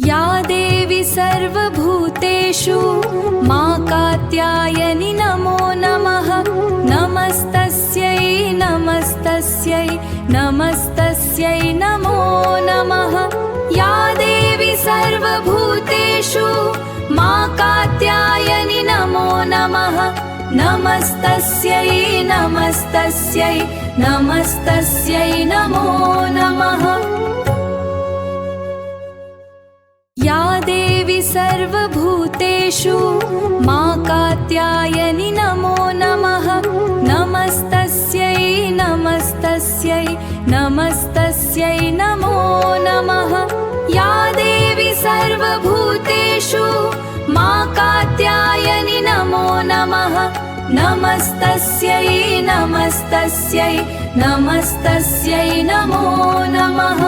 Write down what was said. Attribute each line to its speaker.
Speaker 1: या देवी सर्वभूतेषु मा कात्यायनि नमो नमः। नमस्तस्यै नमस्तस्यै नमस्तस्यै नमो नमः। या देवी सर्वभूतेषु मा कात्यायनि नमो नमः। नमस्तस्यै नमस्तस्यै नमस्तस्यै नमो नमः। या देवी सर्वभूतेषु मा कात्यायनि नमो नमः। नमस्तस्यै नमस्तस्यै नमस्तस्यै नमो नमः। या देवी सर्वभूतेषु मा कात्यायनि नमो नमः। नमस्तस्यै नमस्तस्यै नमस्तस्यै नमो नमः।